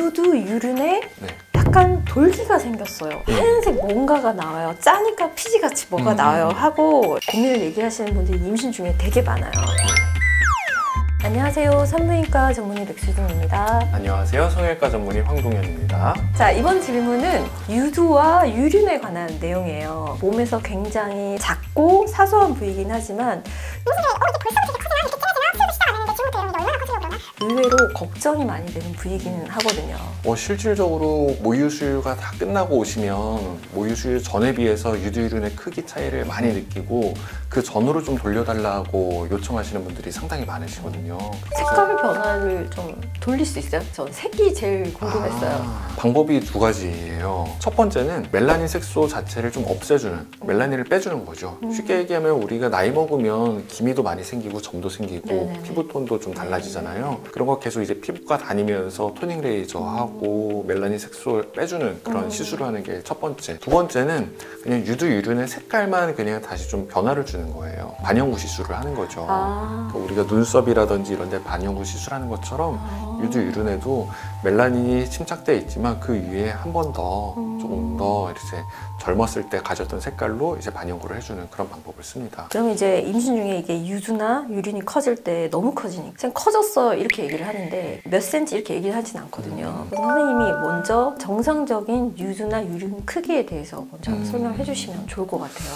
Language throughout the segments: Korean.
유두 유륜에 네. 약간 돌기가 생겼어요. 하얀색 뭔가가 나와요. 짜니까 피지같이 뭐가 나와요 하고 고민을 얘기하시는 분들이 임신 중에 되게 많아요. 안녕하세요. 산부인과 전문의 백수진입니다. 안녕하세요. 성형외과 전문의 황동현입니다. 자, 이번 질문은 유두와 유륜에 관한 내용이에요. 몸에서 굉장히 작고 사소한 부위이긴 하지만 의외로 걱정이 많이 되는 부위이기는 하거든요. 실질적으로 모유 수유가 다 끝나고 오시면 모유 수유 전에 비해서 유두유륜의 크기 차이를 많이 느끼고 그 전으로 좀 돌려달라고 요청하시는 분들이 상당히 많으시거든요. 색깔 변화를 좀 돌릴 수 있어요? 전 색이 제일 궁금했어요. 방법이 두 가지예요. 첫 번째는 멜라닌 색소 자체를 좀 없애주는, 멜라닌을 빼주는 거죠. 쉽게 얘기하면 우리가 나이 먹으면 기미도 많이 생기고 점도 생기고 네네네. 피부톤도 좀 달라지잖아요. 그런 거 계속 이제 피부과 다니면서 토닝 레이저 하고 멜라닌 색소를 빼주는 그런 시술을 하는 게 첫 번째. 두 번째는 그냥 유두유륜의 색깔만 그냥 다시 좀 변화를 주는 거예요. 반영구 시술을 하는 거죠. 그러니까 우리가 눈썹이라든지 이런 데 반영구 시술하는 것처럼 유두유륜에도 멜라닌이 침착되어 있지만 그 위에 한 번 더 조금 더 이렇게 젊었을 때 가졌던 색깔로 이제 반영구를 해주는 그런 방법을 씁니다. 그럼 이제 임신 중에 이게 유두나 유륜이 커질 때 너무 커지니까 그냥 커졌어 이렇게 얘기를 하는데 몇 센치 이렇게 얘기를 하진 않거든요. 그래서 선생님이 먼저 정상적인 유두나 유륜 크기에 대해서 먼저 설명해 주시면 좋을 것 같아요.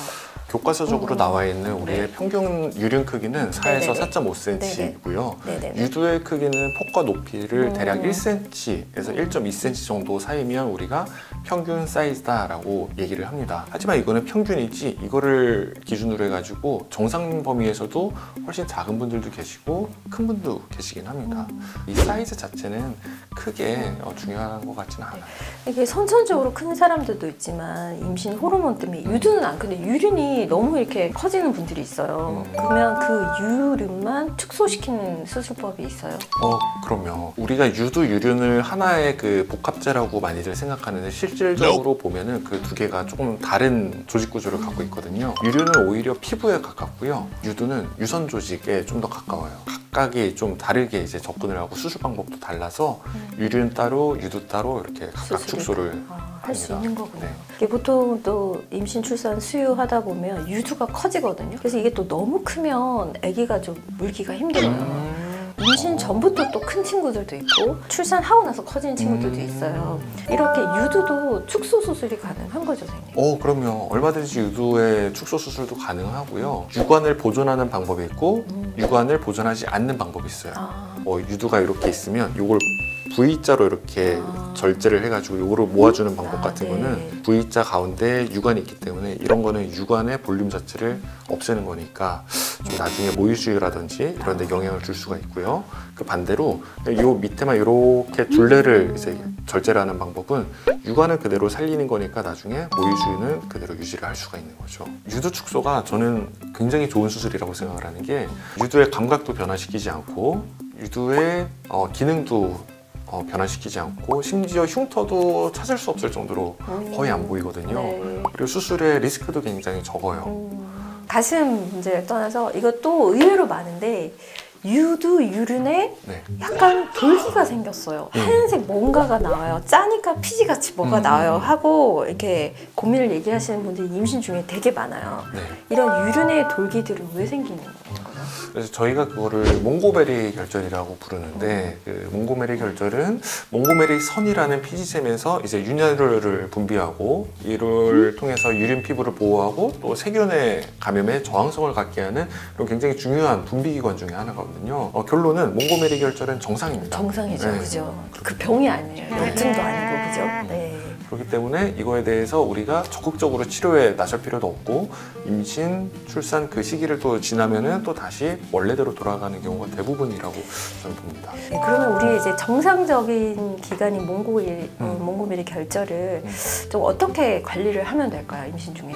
교과서적으로 나와 있는 우리의 평균 유륜 크기는 4에서 4.5cm이고요. 유두의 크기는 폭과 높이를 대략 1cm에서 1.2cm 정도 사이면 우리가 평균 사이즈다라고 얘기를 합니다. 하지만 이거는 평균이지 이거를 기준으로 해가지고 정상 범위에서도 훨씬 작은 분들도 계시고 큰 분도 계시긴 합니다. 이 사이즈 자체는 크게 중요한 것 같지는 않아요. 이게 선천적으로 큰 사람들도 있지만 임신 호르몬 때문에 유두는 안 크는데 유륜이 너무 이렇게 커지는 분들이 있어요. 그러면 그 유륜만 축소시키는 수술법이 있어요? 그럼요. 우리가 유두, 유륜을 하나의 그 복합체라고 많이들 생각하는데 실질적으로 보면은 그 두 개가 조금 다른 조직 구조를 갖고 있거든요. 유륜은 오히려 피부에 가깝고요. 유두는 유선 조직에 좀 더 가까워요. 각각이 좀 다르게 이제 접근을 하고 수술 방법도 달라서 유륜 따로, 유두 따로 이렇게 각각 축소를 할 수 합니다. 있는 거군요. 네. 이게 보통 또 임신, 출산, 수유하다 보면 유두가 커지거든요. 그래서 이게 또 너무 크면 아기가 좀 물기가 힘들어요. 임신 전부터 또 큰 친구들도 있고 출산하고 나서 커지는 친구들도 있어요. 이렇게 유두도 축소 수술이 가능한 거죠, 선생님? 그럼요. 얼마든지 유두의 축소 수술도 가능하고요. 유관을 보존하는 방법이 있고 유관을 보존하지 않는 방법이 있어요. 유두가 이렇게 있으면 이걸 V자로 이렇게 절제를 해가지고 이거를 모아주는 방법 같은 거는 V자 가운데 유관이 있기 때문에 이런 거는 유관의 볼륨 자체를 없애는 거니까 좀 나중에 모유수유라든지 이런 데 영향을 줄 수가 있고요. 그 반대로 이 밑에만 이렇게 둘레를 이제 절제를 하는 방법은 유관을 그대로 살리는 거니까 나중에 모유수유는 그대로 유지를 할 수가 있는 거죠. 유두 축소가 저는 굉장히 좋은 수술이라고 생각을 하는 게 유두의 감각도 변화시키지 않고 유두의 기능도 변화시키지 않고 심지어 흉터도 찾을 수 없을 정도로 거의 안 보이거든요. 그리고 수술의 리스크도 굉장히 적어요. 가슴 문제를 떠나서 이것도 의외로 많은데 유두, 유륜에 약간 돌기가 생겼어요. 하얀색 뭔가가 나와요. 짜니까 피지같이 뭐가 나와요 하고 이렇게 고민을 얘기하시는 분들이 임신 중에 되게 많아요. 이런 유륜의 돌기들은 왜 생기는 건가요? 그래서 저희가 그거를 몽고메리 결절이라고 부르는데 그 몽고메리 결절은 몽고메리 선이라는 피지샘에서 이제 윤활유를 분비하고 이를 통해서 유륜 피부를 보호하고 또 세균의 감염에 저항성을 갖게 하는 그런 굉장히 중요한 분비기관 중에 하나거든요. 결론은 몽고메리 결절은 정상입니다. 정상이죠, 그죠? 그 병이 아니에요. 염증도 아니고, 그죠? 네. 그렇기 때문에 이거에 대해서 우리가 적극적으로 치료에 나설 필요도 없고 임신, 출산 그 시기를 또 지나면은 또 다시 원래대로 돌아가는 경우가 대부분이라고 저는 봅니다. 그러면 우리 이제 정상적인 기간인 몽고메리 결절을 좀 어떻게 관리를 하면 될까요, 임신 중에?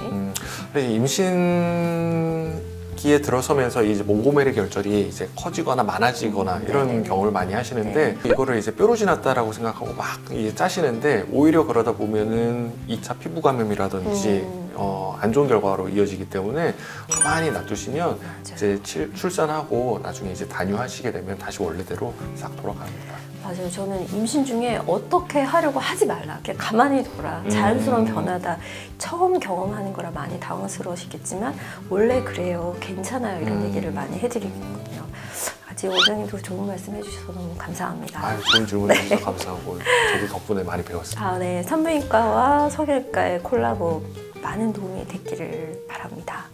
임신기에 들어서면서 이제 몽고메리 결절이 이제 커지거나 많아지거나 이런 경우를 많이 하시는데 이거를 이제 뼈로 지났다라고 생각하고 막 이제 짜시는데 오히려 그러다 보면은 2차 피부 감염이라든지 안 좋은 결과로 이어지기 때문에 가만히 놔두시면 이제 출산하고 나중에 이제 단유하시게 되면 다시 원래대로 싹 돌아갑니다. 맞아요. 저는 임신 중에 어떻게 하려고 하지 말라. 그냥 가만히 둬라. 자연스러운 변화다. 처음 경험하는 거라 많이 당황스러우시겠지만 원래 그래요. 괜찮아요. 이런 얘기를 많이 해드리거든요. 아직 원장님도 좋은 말씀 해주셔서 너무 감사합니다. 아유, 좋은 질문 해주셔서 감사하고 저도 덕분에 많이 배웠습니다. 네. 산부인과와 성형외과의 콜라보 많은 도움이 됐기를 바랍니다.